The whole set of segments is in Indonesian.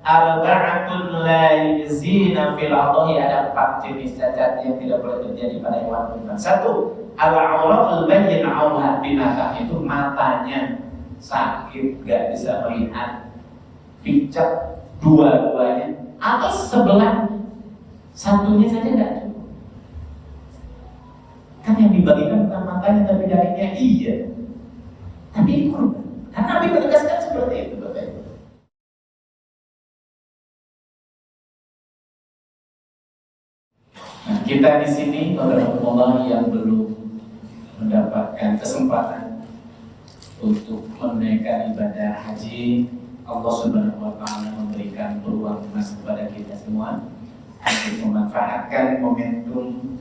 arba'atun la yujzina fil adhi, ada 4 jenis cacat yang tidak boleh terjadi pada hewan kurban. 1, al-auratul bayyin aurah, binatang itu matanya sakit, gak bisa melihat, picak dua-duanya atau sebelah satunya saja gak cukup. Kan yang dibagikan bukan matanya tapi dagingnya, iya. Tapi ini kurban. Karena Nabi menegaskan seperti itu, Bapak Ibu. Nah, kita di sini orang yang belum mendapatkan kesempatan untuk menunaikan ibadah haji, Allah Subhanahu wa taala memberikan peluang emas kepada kita semua untuk memanfaatkan momentum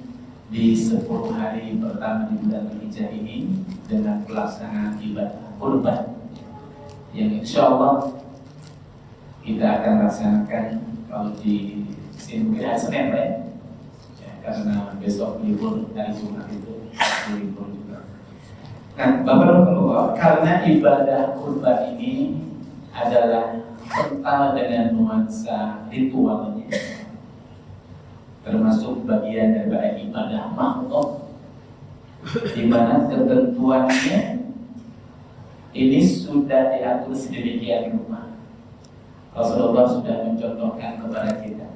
di 10 hari pertama di bulan Dzulhijjah ini dengan pelaksanaan ibadah kurban yang insya Allah kita akan laksanakan kalau di sini mungkin hari Senin, Pak, ya, karena besok libur, hari Jumat itu libur juga. Nah, Bapak Bapak, karena ibadah kurban ini adalah kental dengan nuansa ritualnya, termasuk bagian daripada ibadah makhluk, di mana ketentuannya ini sudah diatur sedemikian rupa. Rasulullah sudah mencontohkan kepada kita,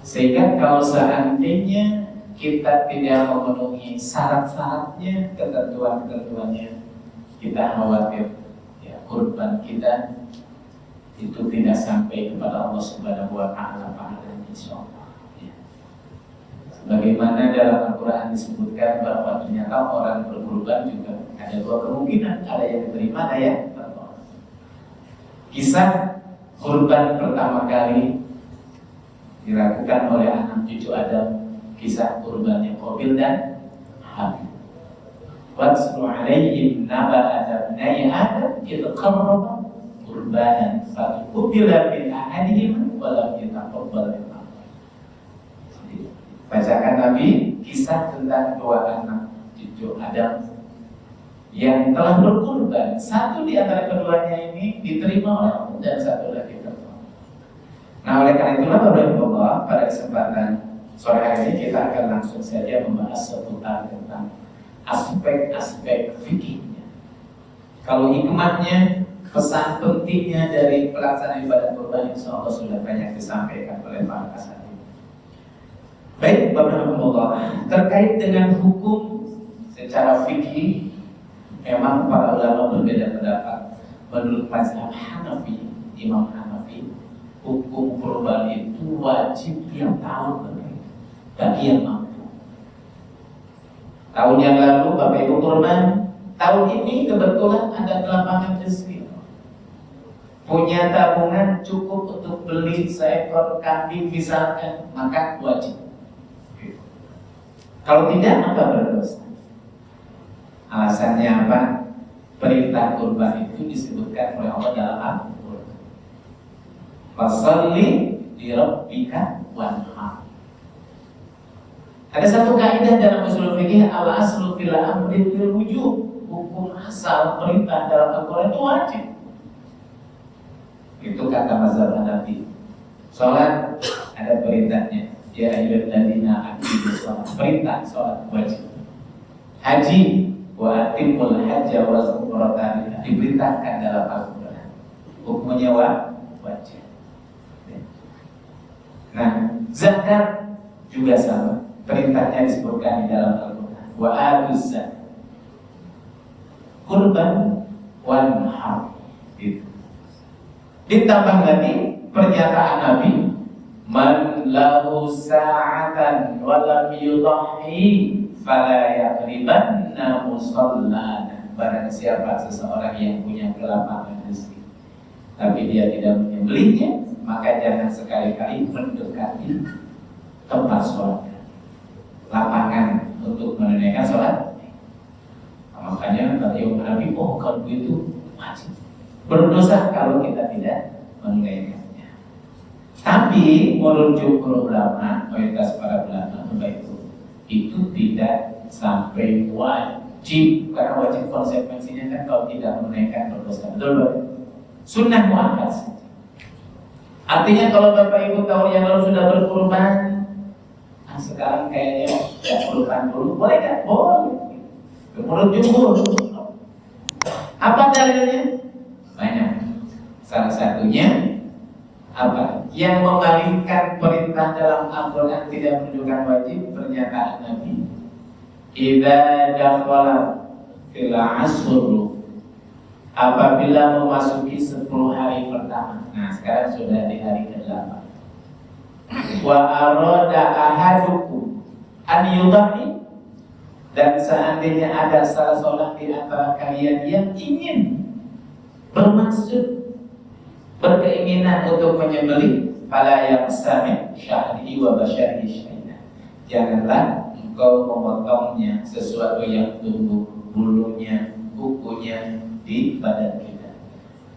sehingga kalau seandainya kita tidak memenuhi syarat-syaratnya, ketentuan-ketentuannya, kita khawatir ya, kurban kita itu tidak sampai kepada Allah Subhanahu wa taala pahalanya, insyaallah. Bagaimana dalam Al-Quran disebutkan bahwa ternyata orang berkurban juga ada 2 kemungkinan, ada yang diterima, ada yang tertolak. Kisah kurban pertama kali dilakukan oleh anak cucu Adam, kisah kurbannya Qabil dan Habil. Watslu alaihim naba'a abnai Adam idh qarraba qurbanan fatuqbila min ahadihim wa lam yataqabbal min akhar. Bacakan Nabi kisah tentang 2 anak cucu Adam yang telah berkurban. Satu di antara keduanya ini diterima oleh Allah dan satu lagi tertolak. Nah, oleh karena itulah Bapak-Bapak, pada kesempatan sore hari ini kita akan langsung saja membahas seputar tentang aspek-aspek fikihnya. Kalau hikmahnya, pesan pentingnya dari pelaksanaan ibadah kurban, insya Allah sudah banyak disampaikan oleh para kasatid. Baik, Bapak-Bapak, terkait dengan hukum secara fikih, memang para ulama berbeda pendapat. Menurut mazhab Hanafi, Imam Hanafi, hukum kurban itu wajib tiap tahun bagi yang mampu. Tahun yang lalu Bapak Ibu kurban, tahun ini kebetulan ada lapangan rezeki, punya tabungan cukup untuk beli seekor kambing misalkan, maka wajib. Kalau tidak, maka berdosa. Alasannya apa? Perintah kurban itu disebutkan oleh Allah dalam Al-Quran. Fasalli li rabbika wanhar. Ada satu kaidah dalam usul fikih, al-aslu fil amri lil wujub. Hukum asal perintah dalam Al-Quran itu wajib. Itu kata mazhab Hanafi. Salat ada perintahnya. Ya ayyuhalladzina aqimus shalah, perintah salat wajib. Haji wa atimul hajja wa umrata, diperintahkan dalam Al-Qur'an. Hukumnya wajib. Nah, zakat juga sama, perintahnya disebutkan di dalam Al-Qur'an. Wa atuz zakat. Kurban wanhar. Itu. Ditambah lagi pernyataan Nabi, man lahu sa'atan wa lam yudhi fala yaqribanna musallana. Barang siapa seseorang yang punya kelapangan rezeki tapi dia tidak menyembelihnya, maka jangan sekali-kali mendekati tempat sholat, lapangan untuk menunaikan sholat. Nah, makanya kata Nabi, oh kalau begitu wajib, berdosa kalau kita tidak menunaikan. Tapi menurut jumhur ulama, mayoritas para ulama itu tidak sampai wajib, karena wajib konsekuensinya kan kalau tidak menunaikan berdosa. Betul, Bapak? Sunnah muakkad. Artinya kalau Bapak Ibu tahun yang lalu sudah berkurban, sekarang kayaknya ya kurban dulu, boleh nggak? Boleh. Menurut jumhur. Apa dalilnya? Banyak. Salah satunya apa? Yang memalingkan perintah dalam Al-Quran tidak menunjukkan wajib, pernyataan Nabi. Idza dakhala fil ashr, apabila memasuki 10 hari pertama. Nah, sekarang sudah di hari ke-8. Wa arada ahadukum an yudhi, dan seandainya ada salah seorang di antara kalian yang ingin bermaksud berkeinginan untuk menyembelih, fala yaqsami syahri wa basyarihi syai'an, janganlah engkau memotongnya sesuatu yang tumbuh bulunya, kukunya di badan kita.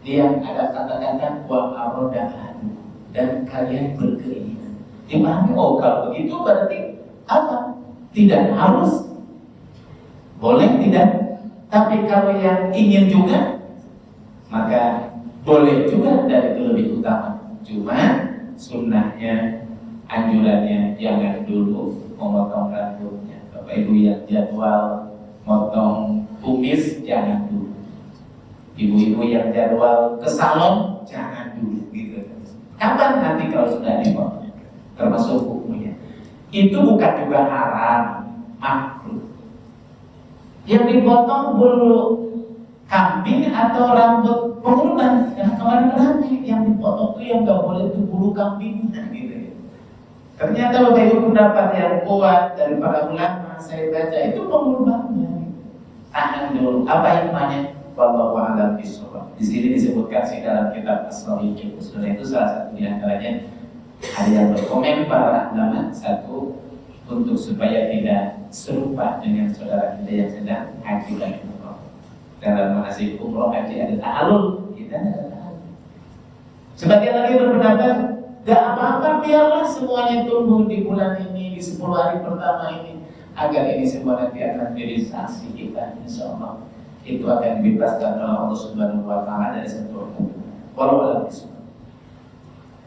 Dia ada kata-kata wa arada ahadu, dan kalian berkeinginan. Dipahami, oh kalau begitu berarti apa? Tidak harus, boleh tidak, tapi kalau yang ingin juga maka boleh juga, dan itu lebih utama. Cuma sunnahnya, anjurannya jangan dulu memotong rambutnya. Bapak Ibu yang jadwal motong kumis jangan dulu. Ibu-ibu yang jadwal ke salon jangan dulu gitu. Kapan? Nanti kalau sudah dipotong. Termasuk hukumnya. Itu bukan juga haram, makruh. Yang dipotong bulu kambing atau rambut pengurban, karena kemarin ramai yang dipotong itu yang nggak boleh itu bulu kambing gitu. Ternyata Bapak Ibu pendapat yang kuat dari para ulama saya baca itu pengurbannya. Tahan dulu. Apa hikmahnya? Wallahu a'lam bishawab. Di sini disebutkan sih dalam kitab As-Sahih Usul, itu salah satu di antaranya ada yang berkomen para ulama, satu, untuk supaya tidak serupa dengan saudara kita yang sedang haji dan umroh. Dalam manasik umroh haji ada ta'alul, kita ada ta'alul. Sebagian lagi berpendapat, gak apa-apa, biarlah semuanya tumbuh di bulan ini, di 10 hari pertama ini, agar ini semua nanti akan menjadi saksi kita, insya Allah itu akan dibebaskan oleh Allah Subhanahu wa Ta'ala dari sentuhan. Walau alam bismillah.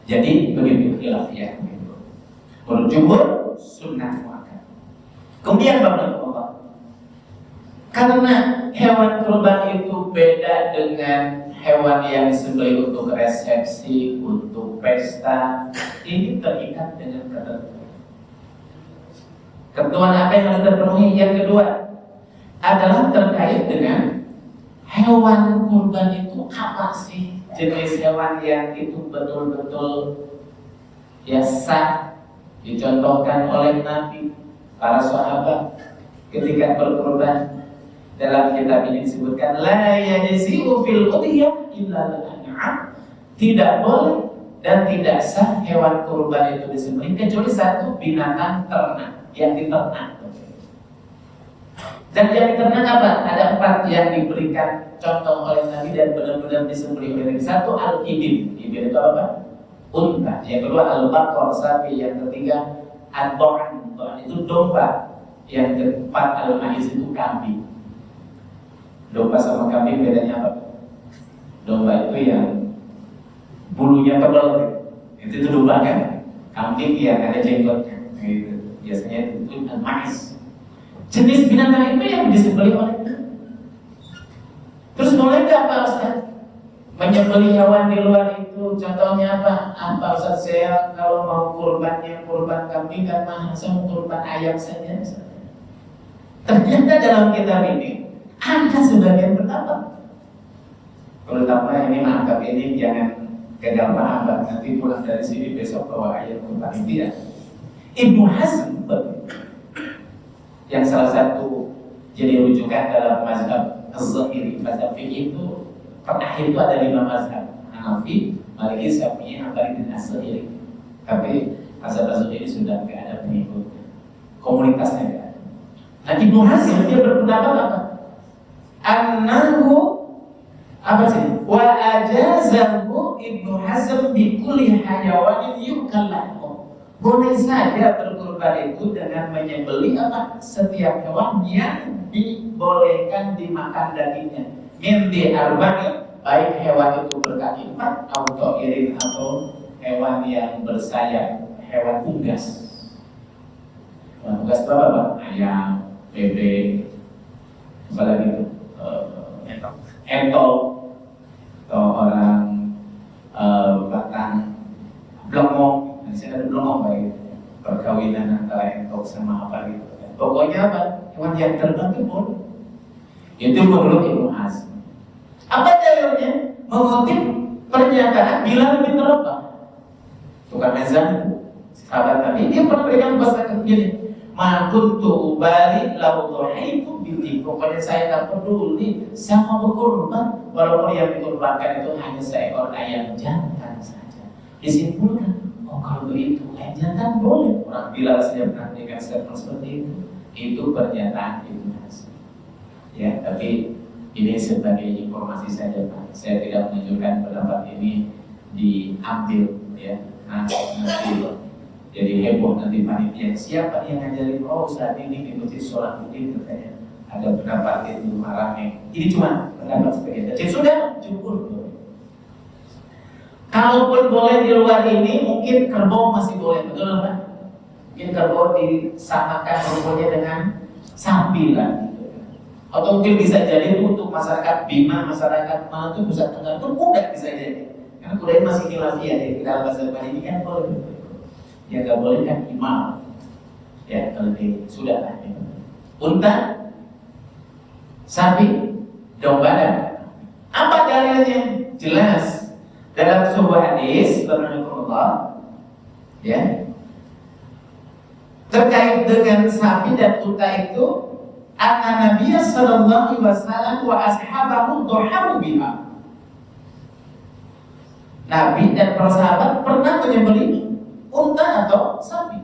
Jadi begitu khilafiyah. Menurut jumhur sunnah muakkad. Kemudian bab Allah, karena hewan kurban itu beda dengan hewan yang disembelih untuk resepsi, untuk pesta, ini terikat dengan ketentuan. Ketentuan apa yang harus terpenuhi? Yang kedua adalah terkait dengan hewan kurban itu apa sih? Jenis hewan yang itu betul-betul ya sah, dicontohkan oleh Nabi, para sahabat ketika berkurban. Dalam kitab ini disebutkan la yajzi'u fil udhiyah illa al-an'am, tidak boleh dan tidak sah hewan kurban itu disembelih kecuali satu binatang ternak yang diternak. Dan yang diternak apa? Ada 4 yang diberikan contoh oleh Nabi dan benar-benar disembelih oleh Nabi. Satu al-ibil, ibil itu apa? Unta. Yang kedua al-baqar, sapi. Yang ketiga ad-dha'n, itu domba. Yang keempat al-ma'is, itu kambing. Domba sama kambing bedanya apa? Domba itu yang bulunya tebal, itu domba kan? Kambing yang ada jenggotnya. Gitu. Biasanya itu al-ma'is. Jenis binatang itu yang disembelih oleh Nabi. Terus boleh nggak Pak Ustaz menyembelih hewan di luar itu? Contohnya apa? Pak Ustaz, saya kalau mau kurbannya kurban kambing kan mahal, saya mau kurban ayam saja. Ternyata dalam kitab ini ada sebagian pendapat. Terutama ini maaf ini jangan gagal paham, nanti pulang dari sini besok bawa ayam kurban itu ya. Ibnu Hazm yang salah satu jadi rujukan dalam mazhab Az-Zahiri, mazhab fikih itu terakhir itu ada 5 mazhab: Hanafi, Maliki, Syafi'i, Hambali, dan Az-Zahiri. Tapi mazhab Az-Zahiri sudah tidak ada pengikutnya, komunitasnya tidak ada. Nah, Ibnu Hazm dia berpendapat apa? Annahu apa sih? Wa ajazahu Ibnu Hazm bi kulli hayawanin yukallah. Boleh saja berkurban itu dengan menyembelih apa? Setiap hewan yang dibolehkan dimakan dagingnya. Min di arba'in, baik hewan itu berkaki 4 atau irin atau hewan hewan yang bersayap, hewan unggas. Hewan unggas itu apa, Pak? Ayam, bebek, apa lagi itu? Entol, atau orang batang blengong. Di sini ada blengong, Pak, gitu. Perkawinan antara entol sama apa gitu. Pokoknya apa? Hewan yang terbang itu boleh. Itu menurut Ibnu Hazm. Apa dalilnya? Mengutip pernyataan Bilal bin Rabah, tukang azan, sahabat Nabi. Dia pernah berikan bahasa begini, ma kuntu ubali lau dhaitu bihi. Pokoknya saya tak peduli sama berkorban, walaupun yang dikorbankan itu hanya seekor ayam jantan saja. Disimpulkan, oh kalau begitu ayam jantan boleh. Orang Bilal saja pernah berikan statement seperti itu. Itu pernyataan Ibnu Hazm. Ya, tapi ini sebagai informasi saja, Pak. Saya tidak menunjukkan pendapat ini diambil, ya. Nanti jadi heboh nanti panitia. Siapa yang ngajarin? Oh, saat ini di masjid Sholahuddin katanya ada pendapat itu Marame. Ini cuma pendapat sebagai jadi sudah cukup. Kalaupun boleh di luar ini, mungkin kerbau masih boleh, betul Pak? Mungkin kerbau disamakan rumputnya dengan sapi lah. Atau mungkin bisa jadi itu untuk masyarakat Bima, masyarakat mana tuh Nusa Tenggara itu kuda bisa jadi. Karena kuda ini masih khilafiyah ya, di dalam bahasa Bali ini kan boleh. Ya nggak boleh kan imam. Ya kalau sudah lah. Ya. Unta, sapi, domba dan apa dalilnya? Jelas dalam sebuah hadis Rasulullah, ya, terkait dengan sapi dan unta itu. Anna Nabi sallallahu alaihi wasallam wa ashabahu dhahabu biha. Nabi dan para sahabat pernah menyembelih unta atau sapi.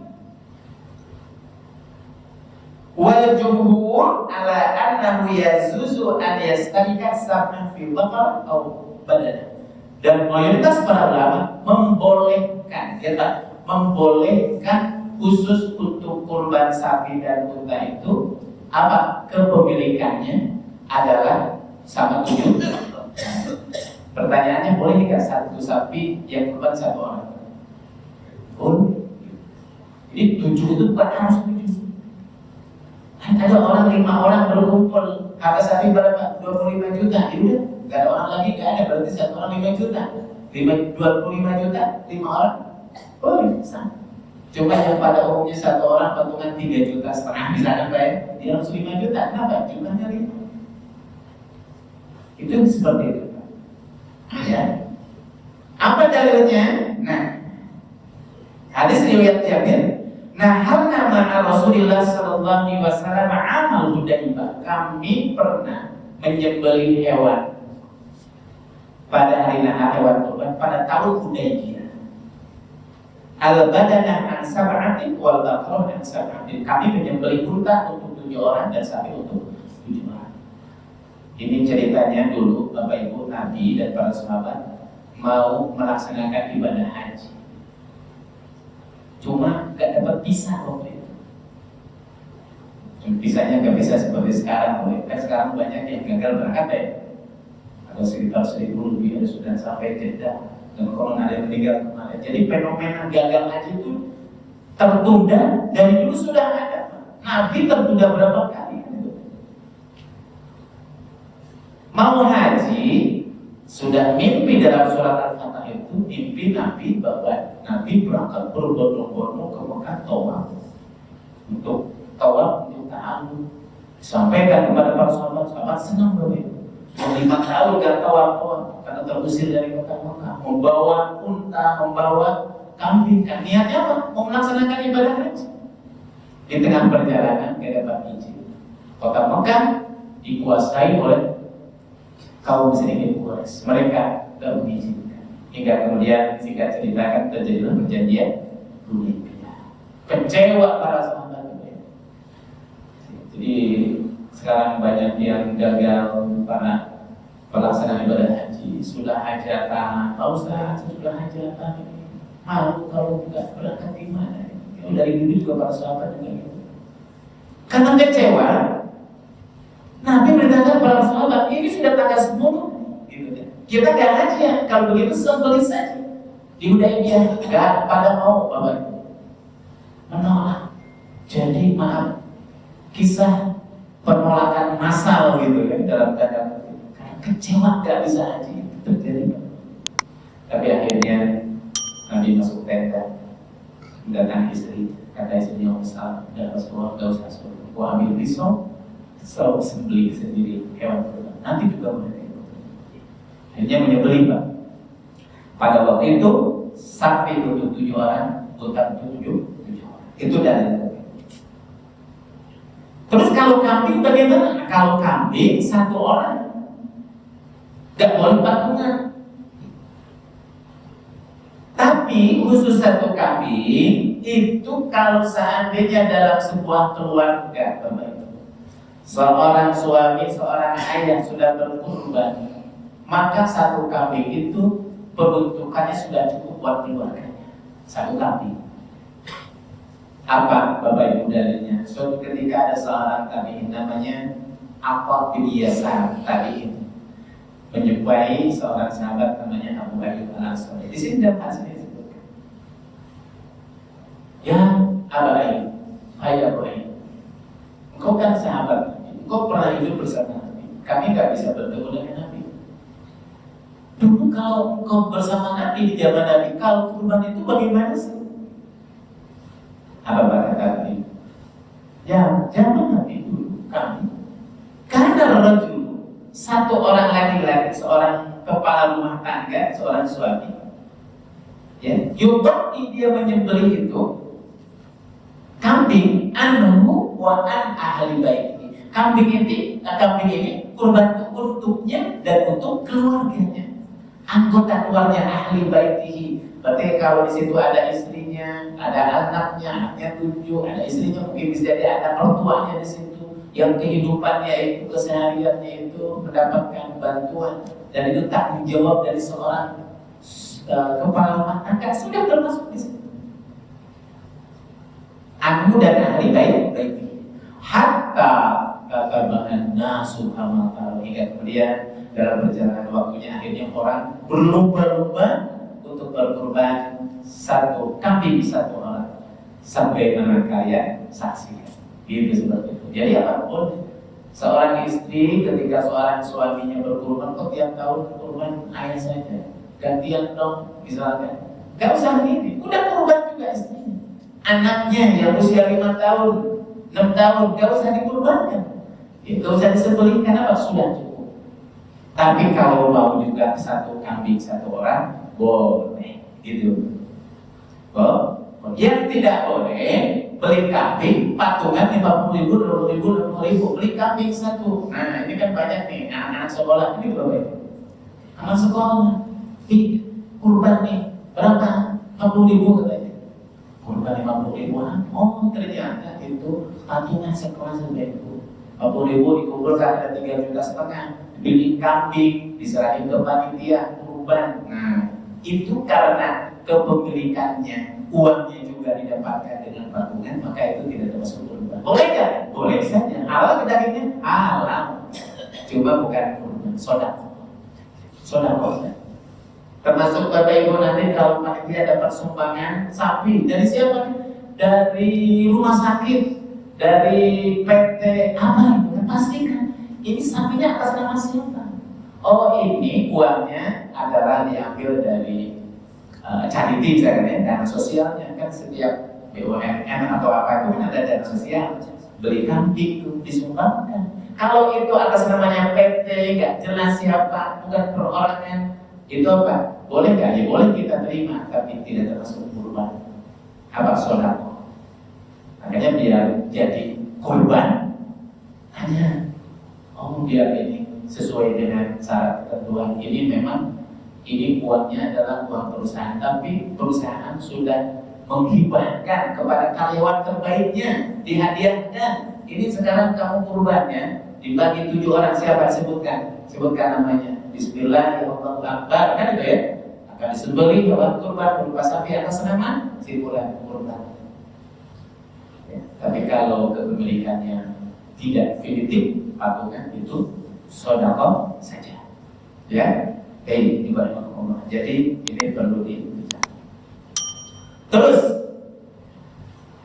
Wal jumhur ala annahu yazuzu an yastarika sab'an fi baqar atau badana. Dan mayoritas para ulama membolehkan, membolehkan khusus untuk kurban sapi dan unta itu apa kepemilikannya adalah sama 7. Pertanyaannya, boleh nggak satu sapi yang kurban satu orang? Boleh. Jadi 7 itu bukan harus 7. Ada orang 5 orang berkumpul, harga sapi berapa? 25 juta. Ya udah, nggak ada orang lagi, nggak ada, berarti satu orang 5 juta. 25 juta, 5 orang. Boleh, sama. Cuma yang pada umumnya satu orang patungan 3,5 juta misalnya, Pak, dia harus 5 juta. Kenapa? Jumlahnya 5. Itu seperti itu, Pak. Ya. Apa dalilnya? Nah, hadis riwayat Jabir. Nah, hal nama Rasulullah sallallahu alaihi wasallam amal Hudaybah. Kami pernah menyembelih hewan pada hari nahar, hewan kurban pada tahun Hudaybiyah. Al-badanah an sab'atin wal baqarah an sab'atin. Kami menyembelih unta untuk 7 orang dan sapi untuk 7 orang. Ini ceritanya dulu Bapak Ibu Nabi dan para sahabat mau melaksanakan ibadah haji. Cuma gak dapat visa waktu itu. Visanya gak bisa seperti sekarang. Kan sekarang banyak yang gagal berangkat ya. Atau sekitar 1.000 lebih ada sudah sampai Jeddah. Dan corona ada yang meninggal kemarin. Jadi fenomena gagal haji itu tertunda dari dulu sudah ada. Nabi tertunda berapa kali? Mau haji sudah mimpi dalam surat Al-Fatah itu, mimpi Nabi bahwa Nabi berangkat berbondong-bondong ke Mekah tawaf untuk ta'alum. Disampaikan kepada para sahabat senang banget. 5 tahun gak tawaf karena terusir dari kota Mekah, membawa unta, membawa kambing. Kan niatnya apa? Mau melaksanakan ibadah haji. Di tengah perjalanan gak dapat izin. Kota Mekah dikuasai oleh kaum musyrikin Quraisy. Mereka gak mengizinkan. Hingga kemudian singkat ceritakan terjadilah perjanjian Hudaybiyah. Kecewa para sahabat. Jadi sekarang banyak yang gagal para pelaksanaan ibadah haji. Sudah hajatan, Pak Ustaz, sudah hajatan, malu kalau tidak berangkat gimana? Dari dulu juga para sahabat juga gitu. Karena kecewa, Nabi berkata para sahabat, ini sudah tanggal 10 gitu kan. Kita gak haji ya, kalau begitu sembelih saja. Di Hudaybiyah nggak pada mau Bapak Ibu, menolak. Jadi maaf, kisah penolakan massal gitu ya dalam tanda kutip, karena kecewa nggak bisa haji itu terjadi. Tapi akhirnya Nabi masuk tenda, datang istri, kata istrinya Umar, dan Rasulullah gak usah suruh, gua ambil pisau, selalu sembelih sendiri hewan kurban. Nanti juga mereka itu. Akhirnya menyembelih Pak. Pada waktu itu sapi untuk 7 orang, unta untuk 7 orang. Itu dalilnya. Terus kalau kambing bagaimana? Kalau kambing 1 orang, gak boleh patungan. Tapi khusus 1 kambing itu kalau seandainya dalam sebuah keluarga, seorang suami, seorang ayah sudah berkurban, maka 1 kambing itu peruntukannya sudah cukup buat keluarganya. 1 kambing. Apa Bapak Ibu dalilnya? Suatu ketika ada seorang tabi'in namanya Aqab bin Yasar tabi'in menjumpai seorang sahabat namanya Abu Ayyub Al-Ansari. Di sini dalam hadis disebutkan, ya Abu Ayyub, hai Abu Ayyub, engkau kan sahabat Nabi, engkau pernah hidup bersama Nabi. Kami nggak bisa bertemu dengan Nabi. Dulu kalau engkau bersama Nabi di zaman Nabi, kalau kurban itu bagaimana sih? Apa kata Nabi? Ya zaman Nabi dulu kami, karena rajul, 1 orang laki-laki, seorang kepala rumah tangga, seorang suami, ya, yubati dia menyembelih itu kambing anhu wa an ahli baiti. Kambing ini kurban untuknya dan untuk keluarganya, anggota keluarga ahli baitihi. Berarti kalau di situ ada istrinya, ada anaknya 7, ada istrinya, mungkin bisa jadi ada mertuanya di situ, yang kehidupannya itu, kesehariannya itu mendapatkan bantuan, dan itu tanggung jawab dari seorang kepala rumah tangga, sudah termasuk di situ. Anhu dan ahli baiti. Hatta kata bahan nasu kama tahu, hingga kemudian dalam perjalanan waktunya akhirnya orang berlomba-lomba untuk berkurban 1 kambing 1 orang, sampai mana kaya saksikan. Itu seperti itu. Jadi apapun, seorang istri ketika seorang suaminya berkurban, kok tiap tahun kurban ayah saja, gantian dong misalkan, gak usah gini, udah kurban juga istrinya. Anaknya yang usia 5 tahun, 6 tahun, gak usah dikurbankan, gak usah disembelihkan, apa sudah cukup. Tapi kalau mau juga 1 kambing 1 orang, boleh, gitu. Yang tidak boleh beli kambing patungan 50.000, 60.000, 60.000, beli kambing 1. Nah ini kan banyak nih anak-anak sekolah ini berapa itu? Anak sekolah, kurban nih berapa? 50.000 katanya. Kurban 50.000. Oh ternyata itu patungan sekolah sebeku. 50.000 dikumpulkan ada 3,5 juta, beli kambing, diserahin ke panitia kurban. Nah itu karena kepemilikannya, uangnya juga didapatkan dengan patungan, maka itu tidak termasuk kurban. Boleh nggak? Boleh saja. Halal dagingnya? Halal. Cuma bukan kurban, sodako. Termasuk Bapak Ibu nanti kalau panitia dapat sumbangan sapi dari siapa? Dari rumah sakit, dari PT apa itu kan, pastikan ini sapinya atas nama siapa? Oh ini uangnya adalah diambil dari charity misalnya, dana sosialnya kan setiap BUMN atau apa itu kan ada dana sosial, beli kambing itu disumbangkan. Kalau itu atas namanya PT, nggak jelas siapa, bukan perorangan, itu apa? Boleh nggak? Ya boleh kita terima, tapi tidak termasuk kurban. Apa sodako? Makanya biar jadi kurban, hanya biar ini sesuai dengan syarat ketentuan. Ini memang ini uangnya adalah uang perusahaan, tapi perusahaan sudah menghibahkan kepada karyawan terbaiknya, dihadiahkan. Ini sekarang kamu kurbannya dibagi 7 orang, siapa sebutkan namanya. Bismillahirrahmanirrahim, kan itu ya, akan disembelih hewan kurban berupa sapi atas nama si fulan kurban. Ya, tapi kalau kepemilikannya tidak definitif, patungan itu sedekah saja. Ya. Jadi ini perlu dicatat. Terus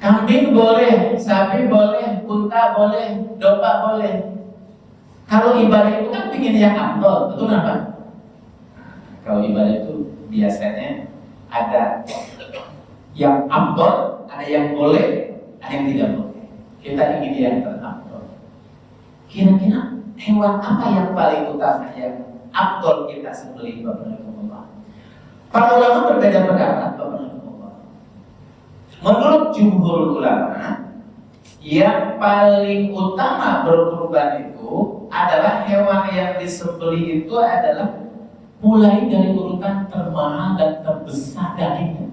kambing boleh, sapi boleh, unta boleh, domba boleh. Kalau ibadah itu kan pingin yang afdol, betul apa? Kalau ibadah itu biasanya ada yang afdol, ada yang boleh, ada yang tidak boleh. Kita ingin yang terafdol. Kira-kira hewan apa yang paling utama yang afdol kita sembelih, Bapak Ibu? Para ulama berbeda pendapat, Bapak Ibu. Menurut jumhur ulama, yang paling utama berkurban itu adalah hewan yang disembelih itu adalah mulai dari urutan termahal dan terbesar dagingnya.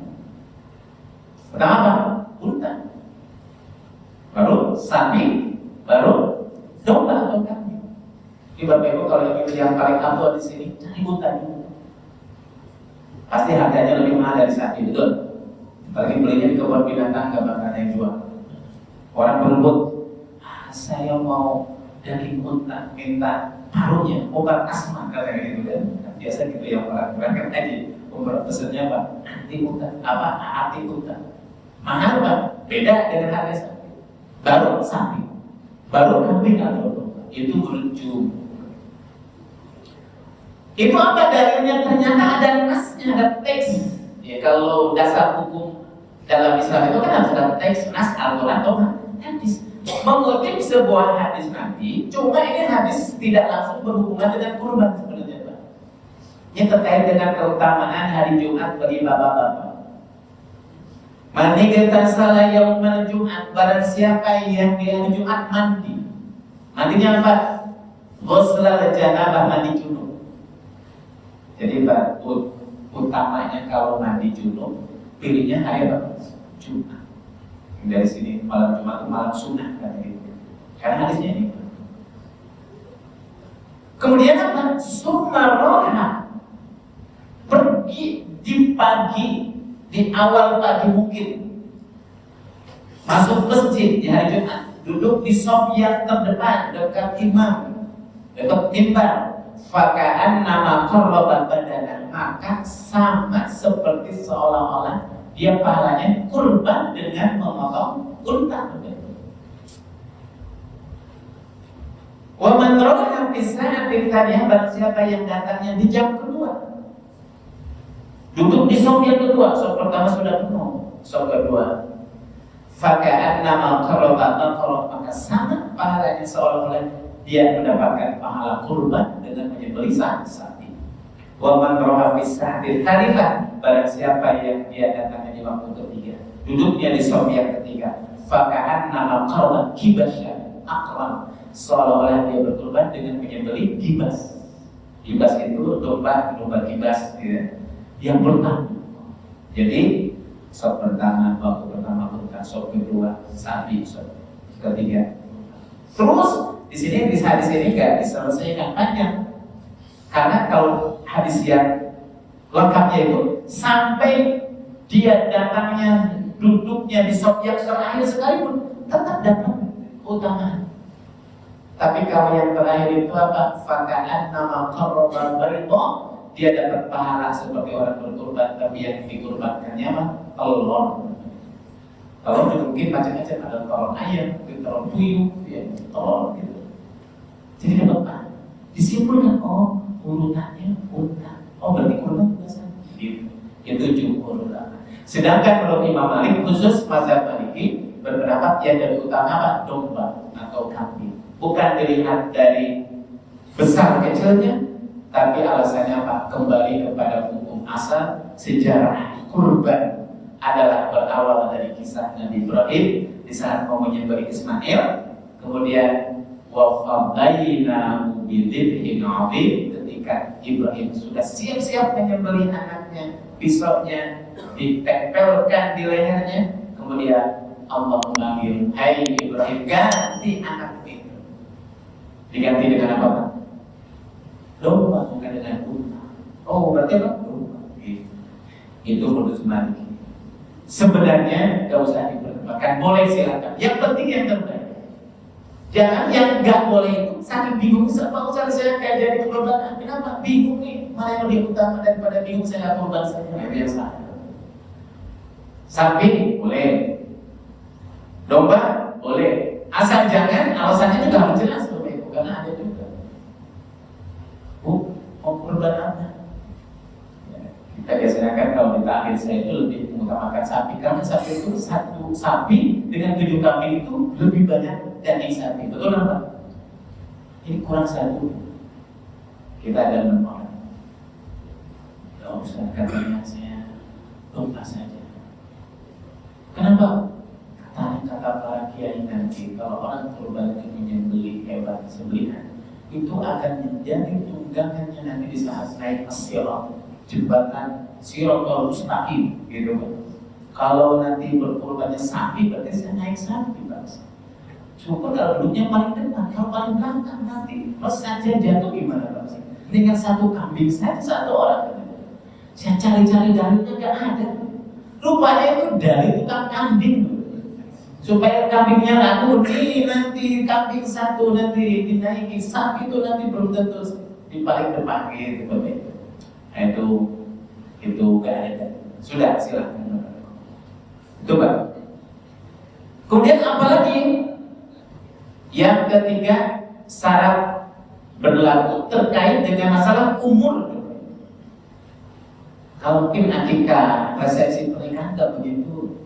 Pertama, unta, baru sapi, baru domba atau kambing. Jadi Bapak Ibu kalau yang paling afdol di sini cari unta dulu. Pasti harganya lebih mahal dari sapi, betul? Apalagi belinya di kebun binatang gak bakal ada yang jual. Orang berebut, saya mau daging unta, minta paruhnya, obat asma katanya gitu kan. Biasa gitu yang orang berangkat aja. Umroh pesennya apa? Anti unta, apa? Anti unta. Mahal Pak, beda dengan harga sapi. Baru sapi, baru kambing atau domba. Itu berujung. Itu apa dalilnya? Ternyata ada nasnya, ada teks. Ya kalau dasar hukum dalam Islam itu kan harus ada teks, nas, Al-Quran atau hadis. Mengutip sebuah hadis Nabi, cuma ini hadis tidak langsung berhubungan dengan kurban sebenarnya Pak. Ini terkait dengan keutamaan hari Jumat bagi bapak-bapak. Mandi kita salah yaumal Jumat, barang siapa yang di hari Jumat mandi. Mandinya apa? Ghuslal janabah, mandi junub. Jadi Pak, utamanya kalau mandi junub pilihnya hari apa? Jumat. Dari sini malam Jumat itu malam sunnah kan gitu. Karena hadisnya ini. Kemudian apa? Sumaroha, pergi di pagi, di awal pagi mungkin, masuk masjid di hari Jumat, duduk di saf yang terdepan dekat imam, dekat mimbar. Fakaan nama korban badana, maka sama seperti seolah-olah dia pahalanya kurban dengan memotong unta. Wa man ra'a fi sa'ati tsaniyah, barang siapa yang datangnya di jam kedua, duduk di saf yang kedua, saf pertama sudah penuh, saf kedua, fakaan nama korban, maka sama pahalanya seolah-olah dia mendapatkan pahala kurban dengan menyembelih sapi. Wa man ra'a fi sa'ati tsalitsah, barang siapa yang dia datangnya di waktu ketiga, duduknya di saf yang ketiga, fakaan nama korban kibasya akram, seolah-olah dia berkurban dengan menyembelih kibas. Kibas itu domba kibas ya, yang pertama. Jadi saf pertama, waktu pertama unta, saf kedua sapi, saf ketiga. Terus di sini hadis ini nggak diselesaikan panjang, karena kalau hadis yang lengkapnya itu sampai dia datangnya duduknya di saf yang terakhir sekalipun tetap dapat keutamaan. Tapi kalau yang terakhir itu apa? Fakaan nama korban barido, dia dapat pahala seperti orang berkurban, tapi yang dikurbankannya apa? Telur. Telur mungkin macam-macam, ada telur ayam, telur puyuh, ya, telur gitu. Jadi dapat apa? Disimpulkan, oh urutannya unta. Oh berarti kurban biasa. Gitu. Itu jumhur ulama. Sedangkan menurut Imam Malik, khusus mazhab Maliki, berpendapat yang lebih utama apa? Domba atau kambing. Bukan dilihat dari besar kecilnya, tapi alasannya apa? Kembali kepada hukum asal sejarah kurban adalah berawal dari kisah Nabi Ibrahim di saat mau menyembelih Ismail, kemudian wafadainahu bidhibhin 'adzim, ketika Ibrahim sudah siap-siap menyembelih anaknya, pisaunya ditempelkan di lehernya, kemudian Allah memanggil, hai Ibrahim, ganti anak itu. Diganti dengan apa Pak? Domba, bukan dengan unta. Oh berarti apa? Domba. Itu menurut Maliki. Sebenarnya gak usah diperdebatkan, boleh silakan. Yang penting yang terbaik. Jangan yang gak boleh itu. Saking bingung, Pak Ustaz saya kayak jadi korban. Kenapa? Bingung nih. Mana yang lebih utama daripada bingung saya korban saja. Biasa. Sapi boleh, domba boleh, asal jangan alasannya juga harus jelas Bapak Ibu, karena ada juga mau kurban apa? Kita biasanya kan kalau di takhir saya itu lebih mengutamakan sapi, karena sapi itu satu sapi dengan 7 kambing itu lebih banyak daging sapi, betul apa? Ini kurang satu, kita ada 6 orang. Gak usah katanya saya domba saja. Kenapa? Kata para kiai nanti kalau orang kurban itu menyembelih hewan sembelihan itu akan menjadi tunggangannya nanti di saat naik as-sirat, jembatan Siratal Mustaqim gitu kan. Kalau nanti berkurbannya sapi berarti saya naik sapi bangsa. Syukur kalau duduknya paling depan, kalau paling belakang nanti mas saja jatuh gimana bangsa. Dengan satu kambing saja satu orang. Saya cari-cari dalilnya gak ada. Rupanya itu dari tukang kambing. Supaya kambingnya laku, nih nanti kambing satu nanti dinaiki, sapi itu nanti belum tentu di paling depan gitu Bapak. Nah, itu gak ada. Sudah silahkan. Itu Pak. Kemudian apalagi yang ketiga syarat berlaku terkait dengan masalah umur. Kalau mungkin akikah resepsi pernikahan gak begitu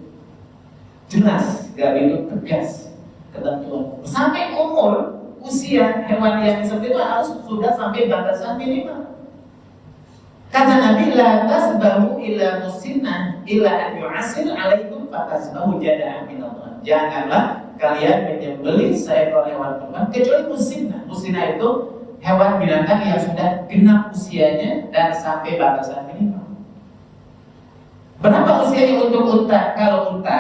jelas, gak begitu tegas ketentuan. Sampai umur usia hewan yang seperti itu harus sudah sampai batasan minimal. Kata Nabi, la tasbahu illa musinna illa an yu'asir alaikum fatasbahu jada'an minallah. Janganlah kalian menyembelih seekor hewan kurban kecuali musinna. Musinna itu hewan binatang yang sudah genap usianya dan sampai batasan minimal. Berapa usianya untuk unta? Kalau unta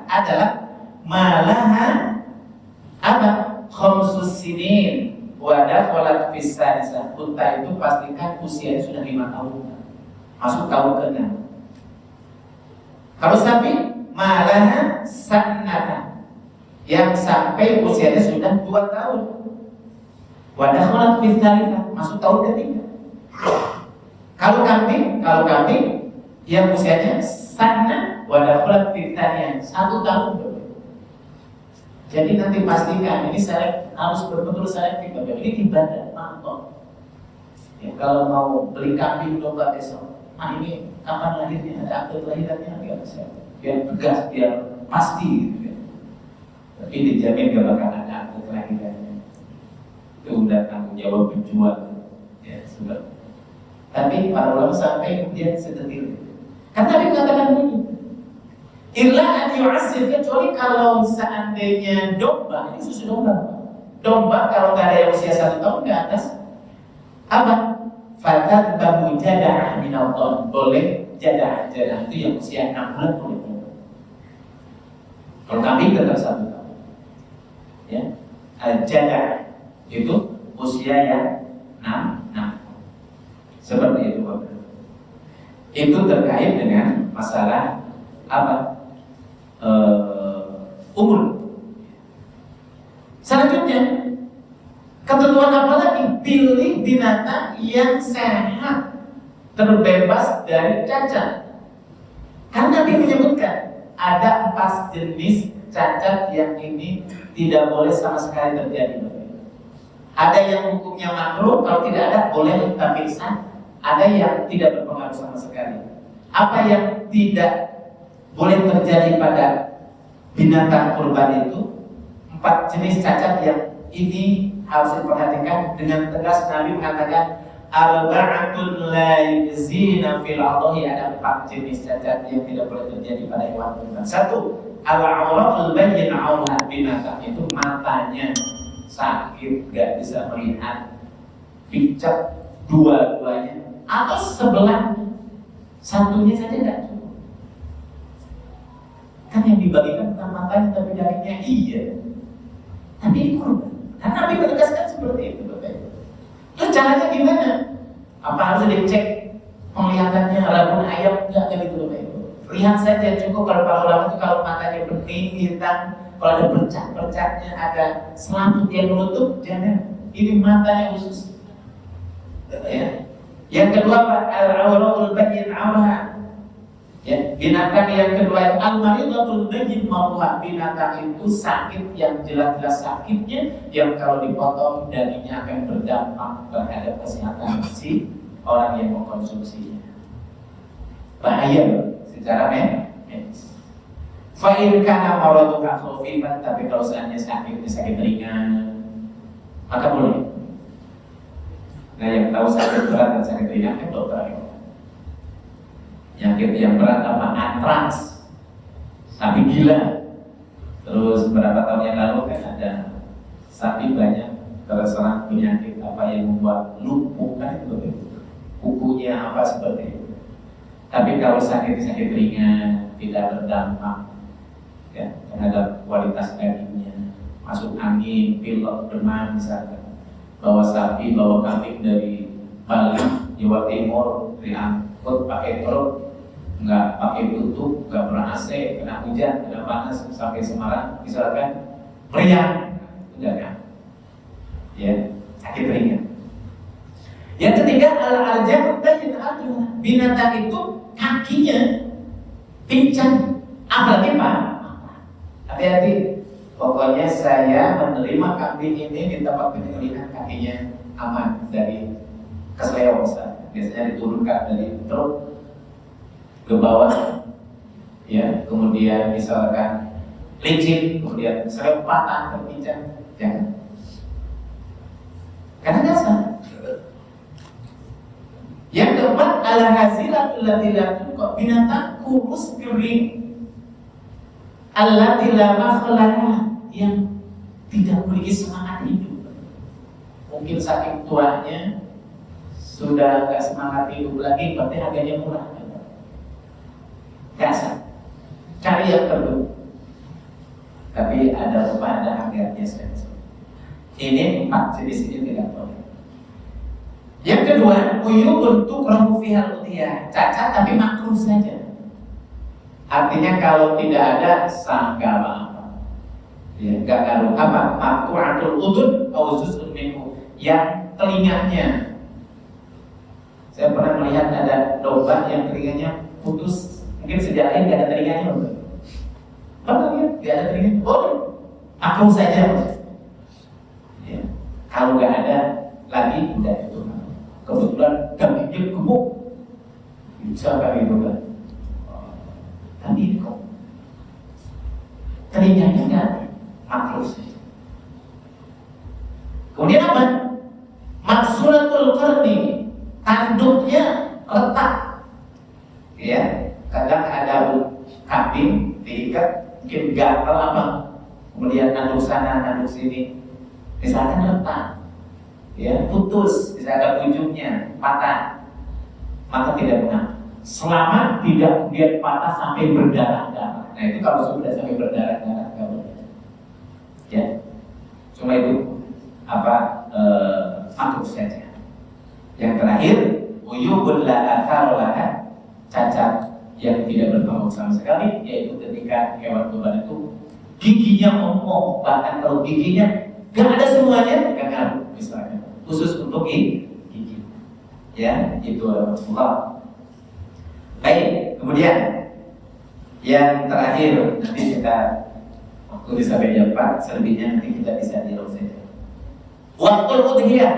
adalah malaha apa? Khamsus sinin wa dakhalat fis sadisah. Unta itu pastikan usianya sudah 5 tahun. Masuk tahun ke-6. Kalau sapi malaha sannatan. Yang sampai usianya sudah 2 tahun. Wa dakhalat fis sadisah. Masuk tahun ke-3. Kalau kambing yang usianya sana wadakhulat fitnahnya 1 tahun. Jadi nanti pastikan ini saya harus betul-betul selektif. Ini ibadah mantap. Ya, kalau mau beli kambing domba besok, ini kapan lahirnya, ada akte kelahirannya biar tegas, biar pasti gitu ya. Tapi dijamin gak bakal ada akte kelahirannya. Itu udah tanggung jawab penjual. Ya, sudah. Tapi para ulama sampai kemudian sedetil. Kan tadi mengatakan begini, illa an yu'assir, kecuali kalau seandainya domba, ini susu domba. Domba kalau nggak ada yang usia 1 tahun ke atas, apa? Fatatbahu jada'ah minallah. Boleh jada'ah itu yang usia 6 bulan boleh. Kalau kambing tetap 1 tahun. Ya, jada'ah itu usia yang 6 tahun. Seperti itu Bapak. Itu terkait dengan masalah apa? Umur. Selanjutnya, ketentuan apa lagi? Pilih binatang yang sehat, terbebas dari cacat. Karena Nabi menyebutkan ada 4 jenis cacat yang ini tidak boleh sama sekali terjadi. Ada yang hukumnya makruh, kalau tidak ada boleh tapi sah. Ada yang tidak berpengaruh sama sekali. Apa yang tidak boleh terjadi pada binatang kurban itu? 4 jenis cacat yang ini harus diperhatikan. Dengan tegas Nabi mengatakan arba'atun la yuzina fil adhi. Ada 4 jenis cacat yang tidak boleh terjadi pada hewan kurban. 1, al-auratul bayyin aurat. Binatang itu matanya sakit, gak bisa melihat, picak dua-duanya atau sebelah satunya saja tidak cukup. Kan yang dibagikan bukan matanya tapi dagingnya, iya. Tapi ini kurban. Karena Nabi menegaskan seperti itu, Bapak. Terus caranya gimana? Apa harus dicek penglihatannya, rabun ayam enggak kayak gitu, Bapak? Lihat saja cukup. Kalau para ulama itu kalau matanya bening, hitam, kalau ada bercak-bercaknya, ada selamut yang menutup, jangan. Ini matanya khusus. Ya. Yang kedua, al-auratul bayyin aurah. Ya, binatang yang kedua itu al-maridatul bayyin mauha, binatang itu sakit yang jelas-jelas sakitnya, yang kalau dipotong dagingnya akan berdampak terhadap kesehatan si orang yang mengkonsumsinya. Bahaya secara medis. Fa in kana maraduka khafifan, tapi kalau seandainya sakitnya sakit ringan, maka boleh. Nah, yang tahu sakit berat dan sakit ringan kan dokter. Penyakit yang berat apa? Antraks, sapi gila. Terus beberapa tahun yang lalu kan ada sapi banyak terserang penyakit apa yang membuat lumpuh, kan itu kukunya apa seperti itu. Tapi kalau sakit ringan, tidak berdampak ya terhadap kualitas dagingnya, masuk angin, pilek, demam misalkan, bawa sapi, bawa kambing dari Bali, Jawa Timur, diangkut pakai truk, nggak pakai tutup, nggak pernah AC, kena hujan, kena panas sampai Semarang, misalkan meriang, udah kan? Ya, sakit ringan. Yang ketiga al-arja'u bayyin arjuna, binatang itu kakinya pincang, apalagi Pak? Hati-hati. Pokoknya saya menerima kambing ini di tempat penyembelihan kakinya aman dari kesleo, biasanya diturunkan dari truk ke bawah, ya, kemudian misalkan licin, kemudian seleo patah, terpincang, jangan. Karena dasar. Yang keempat al-hazilatul lati la tunqa, binatang kurus kering, allati la makhlaha, yang tidak memiliki semangat hidup. Mungkin saking tuanya sudah gak semangat hidup lagi, berarti harganya murah. Kasar, cari yang perlu, tapi ada upah, ada harganya saja. Ini 4 jenis ini tidak boleh. Yang kedua, uyubun tukrahu fihal udhiyah, cacat tapi makruh saja. Artinya kalau tidak ada sangka apa-apa, ya, gak ngaruh apa, maqtu'atul udhun aw juz'un minhu, yang telinganya. Saya pernah melihat ada domba yang telinganya putus. Mungkin sejak lain gak ada telinganya, pernah lihat? Gak ada telinganya, boleh, aku saja. Ya. Kalau gak ada lagi, udah itu. Kebetulan gaginya gemuk, bisa kali itu kan. Tapi kok telinganya gak ada, makhluk saja. Kemudian apa? Maksuratul qarni, tanduknya retak, ya. Kadang ada kambing diikat, mungkin gatal apa, kemudian nanduk sana, nanduk sini, misalkan retak, ya, putus, misalkan ujungnya patah, maka tidak benar. Selama tidak kemudian patah sampai berdarah-darah. Nah itu kalau sudah sampai berdarah-darah, nggak boleh. Ya, cuma itu apa, makruh saja. Yang terakhir, uyubun la athar laha, cacat yang tidak berpengaruh sama sekali, yaitu ketika hewan kurban itu giginya ompong, bahkan kalau giginya gak ada semuanya, gak ngaruh misalkan, khusus untuk gigi, ya, itu Rasulullah. Baik, kemudian yang terakhir, nanti kita waktu sampai jam 4, selebihnya nanti kita bisa dialog saja. Waktu udhiyah,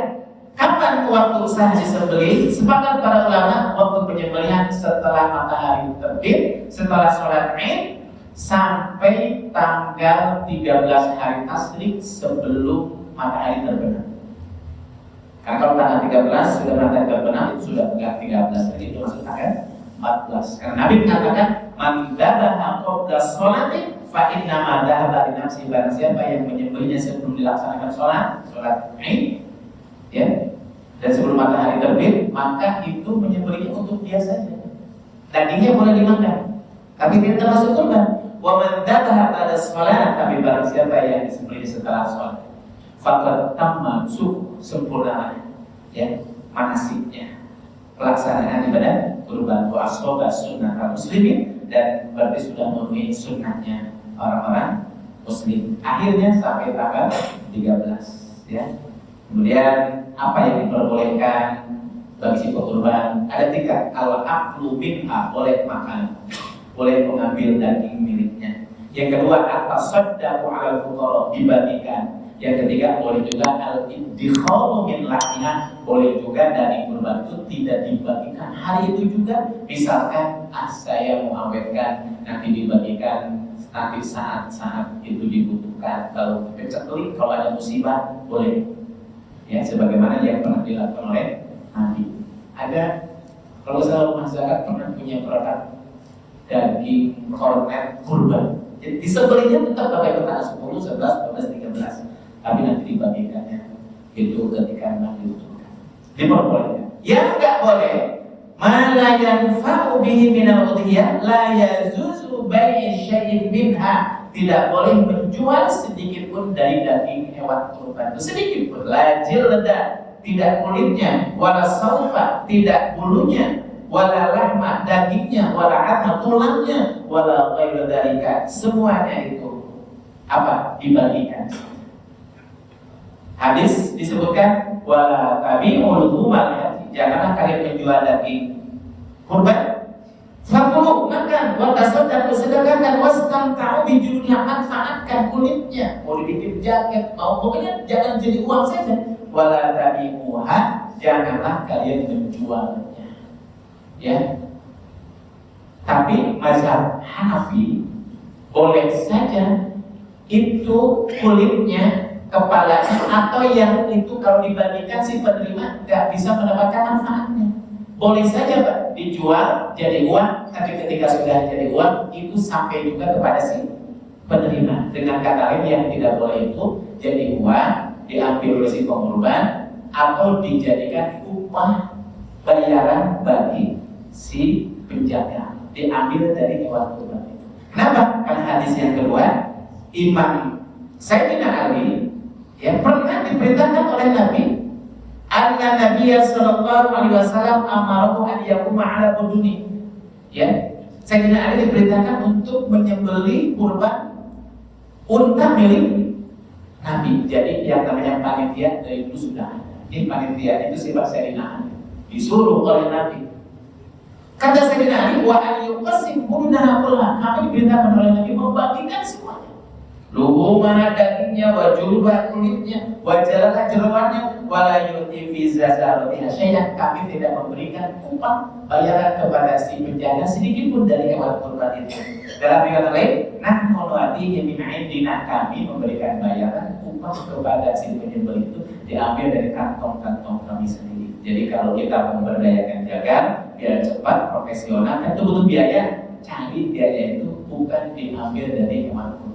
kapan waktu sah disembelih? Sepakat para ulama, waktu penyembelihan setelah matahari terbit, setelah sholat Id, sampai tanggal 13 hari tasrik sebelum matahari terbenam. Karena kalau tanggal 13 sudah matahari terbenam, itu sudah enggak 13 lagi, itu masuk tanggal 14. Karena Nabi mengatakan, "Man dzabaha qabla sholati fa inna ma dhahaba li nafsi", barang siapa yang menyembelihnya sebelum dilaksanakan sholat Id, ya, dan sebelum matahari terbit, maka itu menyembelihnya untuk dia saja. Dagingnya boleh dimakan, tapi tidak termasuk kurban. Wa man dzabaha pada sholat, tapi barang siapa yang disembelih setelah sholat, faqad tamma sempurna, ya, manasiknya, pelaksanaan ibadah kurban, wa asroba sunnah muslimin, dan berarti sudah memenuhi sunnahnya orang-orang muslim. Akhirnya sampai tanggal 13, ya. Kemudian apa yang diperbolehkan bagi si korban. Ada 3, al-aqlu minha, boleh makan, boleh mengambil daging miliknya. Yang kedua, at-tasaddaqu 'alal fuqara, dibagikan. Yang ketiga, boleh juga al-idkharu min lahmiha, boleh juga daging kurban itu tidak dibagikan hari itu juga. Misalkan saya mau awetkan, nanti dibagikan nanti saat-saat itu dibutuhkan. Kalau kepecek, kalau ada musibah, boleh. Ya, sebagaimana yang pernah dilakukan oleh Nabi. Ada, kalau saya masyarakat pernah punya produk daging kornet kurban. Jadi disembelihnya tetap pakai peta 10, 11, 12, 13. Tapi nanti dibagikannya itu ketika memang dibutuhkan. Diperbolehkan. Yang enggak boleh, mana yanfa'u bihi minal udhiyah la yazuzu bai'i syai'in minha. Tidak boleh menjual sedikit pun dari daging hewan kurban itu, sedikit pun. La jilda, tidak kulitnya, wala saufa, tidak bulunya, wala lahma, dagingnya, wala adma, tulangnya, wala ghairu dzalika, semuanya itu apa? Dibagikan. Hadis disebutkan wala tabi'ul luhumal hadi, janganlah kalian menjual daging kurban. Fakulu, makan, wa tasaddaqu, sedekahkan, wastamta'u bi juludiha, manfaatkan kulitnya, mau dibikin jaket, mau pokoknya jangan jadi uang saja. Wala tabi'uha, janganlah kalian menjualnya. Ya. Tapi mazhab Hanafi boleh saja itu kulitnya, kepalanya, atau yang itu kalau dibagikan si penerima nggak bisa mendapatkan manfaatnya. Boleh saja Pak dijual jadi uang, tapi ketika sudah jadi uang itu sampai juga kepada si penerima. Dengan kata lain, yang tidak boleh itu jadi uang diambil oleh si pengorban atau dijadikan upah bayaran bagi si penjaga, diambil dari hewan kurban itu. Kenapa? Karena hadis yang kedua, Imam Sayyidina Ali yang pernah diperintahkan oleh Nabi, anna Nabiya sallallahu alaihi wasallam amarahu an yakuma ala buduni. Ya, Sayyidina Ali diperintahkan untuk menyembelih kurban unta milik Nabi. Jadi yang namanya panitia dari dulu sudah ada. Ini panitia itu sifat Sayyidina Ali, disuruh oleh Nabi. Kata Sayyidina Ali, wa an yuqsim bunna kulha, kami diperintahkan oleh Nabi membagikan semuanya. Luhumah, dagingnya, wa julbah, kulitnya, wa jalalah, jeroannya, wala yu'ti fi zazaratiha syai'an, kami tidak memberikan upah bayaran kepada si penjaga sedikit pun dari hewan kurban itu. Dalam kata lain, nahnu nu'tihi min 'indina, kami memberikan bayaran upah kepada si penyembelih itu diambil dari kantong-kantong kami sendiri. Jadi kalau kita memberdayakan jagal biar cepat, profesional, kan itu butuh biaya. Cari biaya itu bukan diambil dari hewan kurban.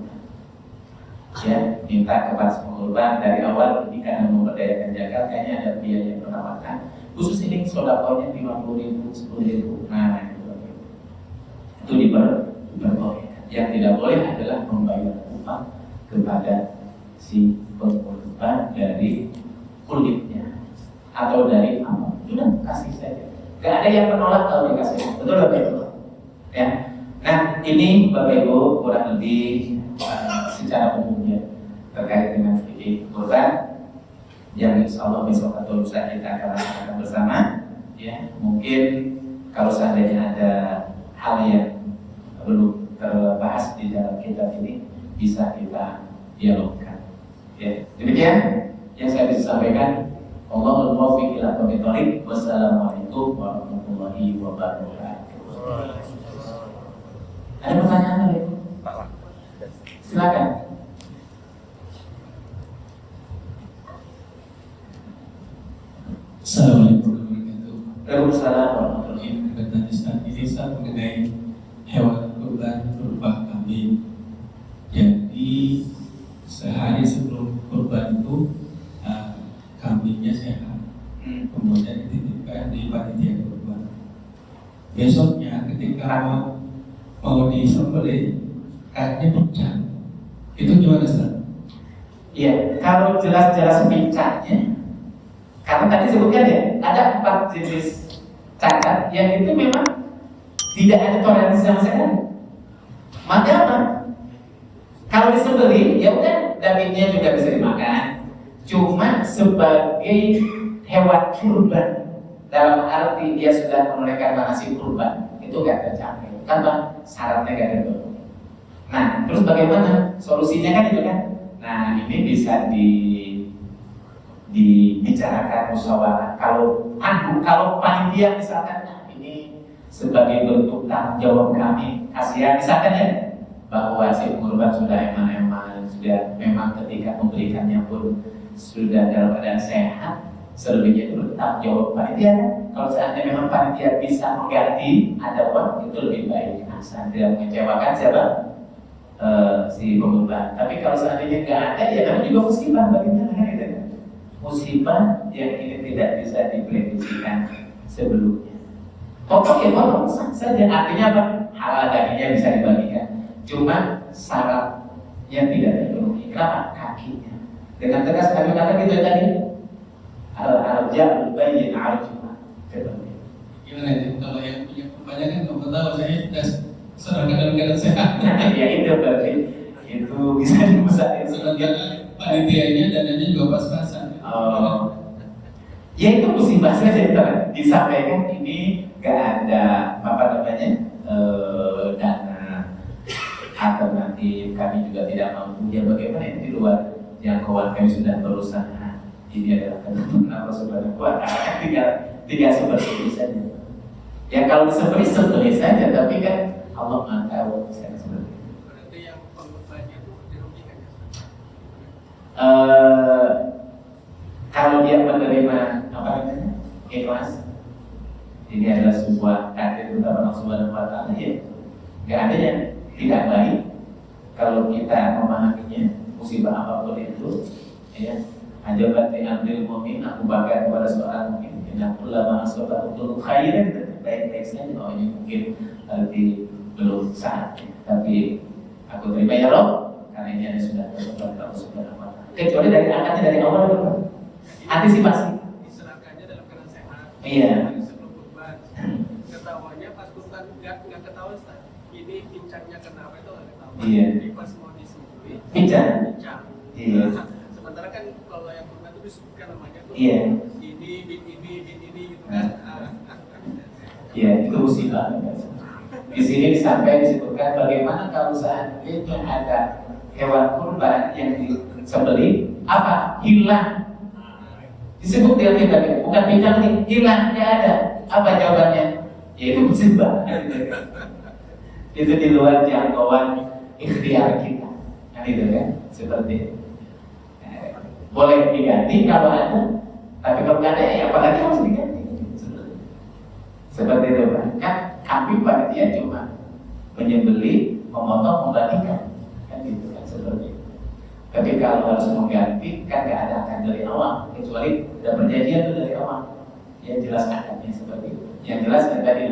Ya, minta kepada pengorban dari awal ketika memberdayakan jagal, kayaknya ada biaya perawatan khusus. Ini sodakonya 50.000, 10.000. Nah, itu diperbolehkan. Yang tidak boleh adalah membayar upah kepada si pengorban dari kulitnya atau dari apa. Sudah kasih saja. Gak ada yang menolak kalau dikasih. Betul Bapak Ibu? Ya. Nah, ini Bapak Ibu kurang lebih secara umumnya terkait dengan fikih kurban yang insya Allah besok atau lusa kita akan lakukan bersama. Ya, mungkin kalau seandainya ada hal yang belum terbahas di dalam kitab ini bisa kita dialogkan. Ya, demikian yang saya bisa sampaikan. Allahul muwaffiq ila aqwamit thoriq. Wassalamualaikum warahmatullahi wabarakatuh. Ada pertanyaan lagi? Silakan. Assalamualaikum warahmatullahi wabarakatuh. Waalaikumsalam warahmatullahi wabarakatuh. Bertanya saat ini saat mengenai hewan kurban berupa kambing. Jadi sehari sebelum kurban itu kambingnya sehat, kemudian dititipkan di panitia kurban. Besoknya ketika mau disembelih, kakinya pecah. Itu gimana Ustaz? Iya, kalau jelas-jelas pecahnya, karena tadi sebutkan ya, ada 4 jenis cacat yang itu memang tidak ada toleransi sama sekali. Maka apa? Kalau disembelih, ya udah dagingnya juga bisa dimakan. Cuma sebagai hewan kurban, dalam arti dia sudah menunaikan manasik kurban, itu nggak tercapai. Kenapa? Syaratnya nggak terpenuhi. Nah, terus bagaimana solusinya kan itu kan? Nah, ini bisa dibicarakan musyawarah. Kalau panitia misalkan, nah ini sebagai bentuk tanggung jawab kami, kasihan misalkan ya, bahwa si kurban sudah eman-eman, sudah memang ketika memberikannya pun sudah dalam keadaan sehat, selebihnya itu tanggung jawab panitia. Kalau seandainya memang panitia bisa mengganti ada uang, itu lebih baik. Asal tidak mengecewakan siapa? Si pengurban. Tapi kalau seandainya nggak ada, ya namanya juga musibah bagaimana gitu. Musibah yang ini tidak bisa diprediksikan sebelumnya. Potong ya potong saja. Artinya apa? Halal dagingnya bisa dibagikan. Cuma syaratnya tidak terpenuhi. Kenapa? Kakinya. Dengan tegas kami katakan gitu tadi. Al-arja bayyin arjuma. Gimana itu? Kalau yang punya kebanyakan kamu tahu saya sudah serahkan dalam keadaan sehat. Ya itu berarti itu bisa dimusahin. Sementara panitianya dananya juga pas-pasan. Ya itu musibah saja disampaikan ini gak ada apa namanya dana alternatif, kami juga tidak mampu. Ya bagaimana yang di luar jangkauan kami sudah berusaha. Ini adalah ketentuan Allah Subhanahu wa Ta'ala. Tinggal seperti itu saja. Ya kalau seperti saja, tapi kan Allah Maha tahu saya seperti itu. Berarti yang pengorbannya itu dirugikan ya? Kalau dia menerima apa namanya ikhlas, ini adalah sebuah takdir untuk Allah Subhanahu wa Ta'ala, ya nggak ada yang tidak baik kalau kita memahaminya. Musibah apapun itu, ya ajabat li amril mu'min, aku bangga kepada seorang mukmin. Inna kullama asabahu khairan, baik-baik saja. Oh ini mungkin berarti belum saatnya, tapi aku terima ya Rob, karena ini ada sudah kepada Allah Subhanahu wa Ta'ala. Kecuali dari angkatnya dari awal dulu. Antisipasi. Diserahkannya dalam keadaan sehat. Iya. Sebelum kurban. Ketawanya pas kurban nggak ketahuan Ustaz. Ini pincangnya kenapa itu nggak ketahuan. Iya. Jadi pas mau disembelih. Pincang. Iya. Nah, sementara kan kalau yang kurban itu disebutkan namanya tuh. Iya. Ini gitu kan. Iya, itu musibah. Di sini sampai disebutkan bagaimana kalau seandainya ada hewan kurban yang disembelih apa? Hilang. Disebut dia tidak, bukan pincang nih, hilang, nggak ada. Apa jawabannya? Yaitu musibah. Itu di luar jangkauan ikhtiar kita. Kan itu kan? Seperti itu. Boleh diganti kalau ada, tapi kalau nggak ada ya apalagi harus diganti. Seperti itu kan? Kambing pada dia cuma menyembelih, memotong, membagikan, kan gitu kan seperti itu. Tapi kalau harus mengganti kan nggak ada akan dari awal, kecuali udah perjanjian itu dari awal. Yang jelas akannya seperti itu. Yang jelas yang tadi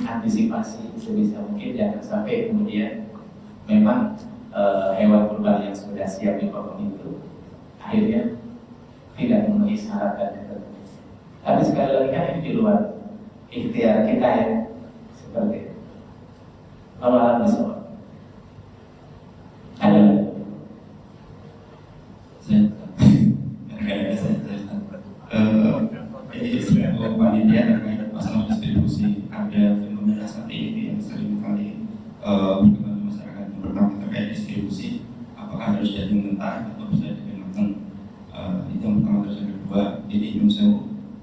antisipasi sebisa mungkin jangan sampai kemudian memang hewan kurban yang sudah siap dipotong itu akhirnya tidak memenuhi syarat dan ketentuan. Tapi sekali lagi kan ini di luar ikhtiar kita ya, seperti itu. Allah bisa. Ada ini panitia terkait masalah distribusi. Ada fenomena saat ini yang sering kali berkembang di masyarakat. Yang pertama terkait distribusi, apakah harus daging mentah atau bisa daging matang? Itu yang pertama. Terus yang kedua, jadi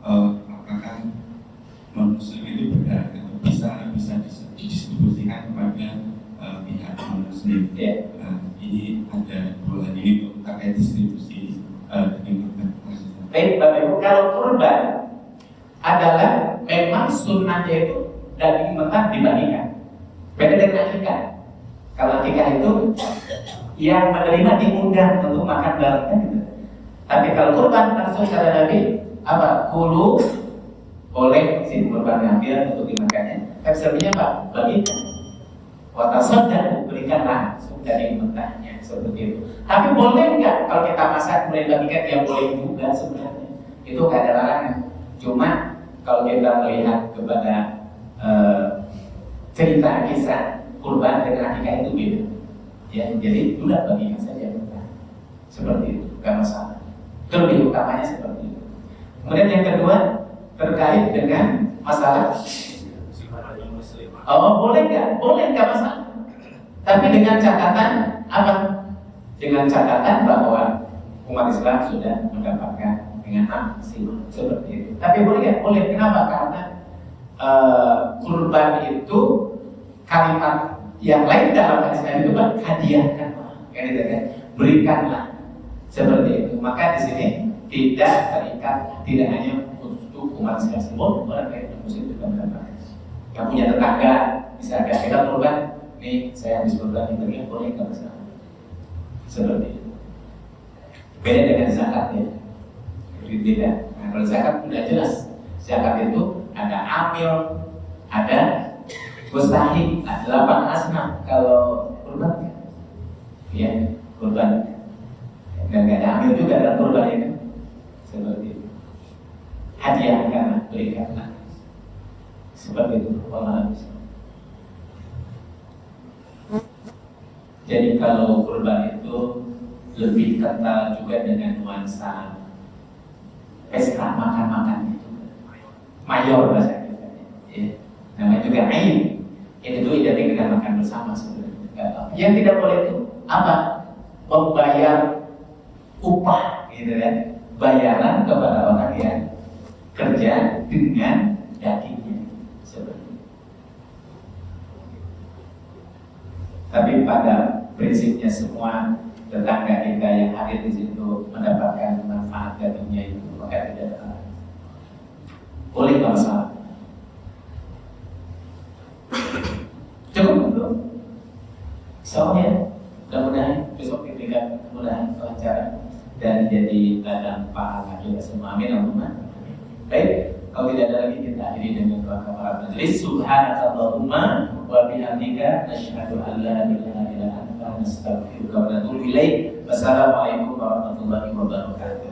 apakah non muslim itu berhak atau bisa didistribusikan kepada pihak non muslim? Ini ada dua hal ini untuk terkait distribusi daging kurban. Baik Bapak Ibu, kalau kurban adalah memang sunnahnya itu daging mentah dibagikan. Beda dengan akikah. Kalau akikah itu yang menerima diundang untuk makan bareng gitu. Tapi kalau kurban langsung kata Nabi apa? Kulu, boleh si kurban ngambil untuk dimakannya. Tapi selebihnya apa? Bagikan. Watasodan, berikan langsung dari mentahnya seperti itu. Tapi boleh nggak kalau kita masak kemudian bagikan? Ya boleh juga sebenarnya. Itu nggak ada larangan. Cuma kalau kita melihat kepada cerita kisah kurban dengan akikah itu beda. Ya, jadi sudah bagikan saja mentah. Seperti itu, nggak masalah. Itu lebih utamanya seperti itu. Kemudian yang kedua, terkait dengan masalah. Oh, boleh nggak? Boleh nggak masalah. Tapi dengan catatan apa? Dengan catatan bahwa umat Islam sudah mendapatkan dengan maksimal seperti itu. Tapi boleh nggak? Boleh. Kenapa? Karena kurban itu kalimat yang lain dalam hadis Nabi itu kan hadiahkanlah, kan? Berikanlah seperti itu. Maka di sini tidak terikat, tidak hanya untuk umat Islam semua, orang lain muslim juga mendapatkan. Yang punya tetangga, misalnya kita kurban, nih saya habis kurban ini boleh nggak masalah? Seperti itu. Beda dengan zakat ya, beda. Nah, kalau zakat sudah jelas, zakat itu ada amil, ada mustahik, ada 8 asnaf. Kalau kurban ya kurban dan nggak ada amil juga dalam kurban itu seperti itu. Hadiah karena berikanlah seperti itu. Jadi kalau kurban itu lebih kental juga dengan nuansa pesta makan-makan itu, mayor bahasa kita, ya. Namanya juga ain. Ini itu identik dengan makan bersama sebenarnya. Yang tidak boleh itu apa? Membayar upah, gitu kan? Bayaran kepada orang yang kerja dengan dagingnya, seperti itu. Tapi pada prinsipnya semua tetangga kita yang hadir di situ mendapatkan manfaat dagingnya itu, maka tidak ada boleh nggak masalah. Cukup belum? Soalnya mudah-mudahan besok diberikan kemudahan kelancaran dan jadi ladang pahala juga semua. Amin Allahumma. Baik, kalau tidak ada lagi kita akhiri dengan doa kafarat majelis. Subhanakallahumma wa bihamdika nasyhadu an la ilaha illa anta nastaghfiruka wa natubu ilaik. Wassalamualaikum warahmatullahi wabarakatuh.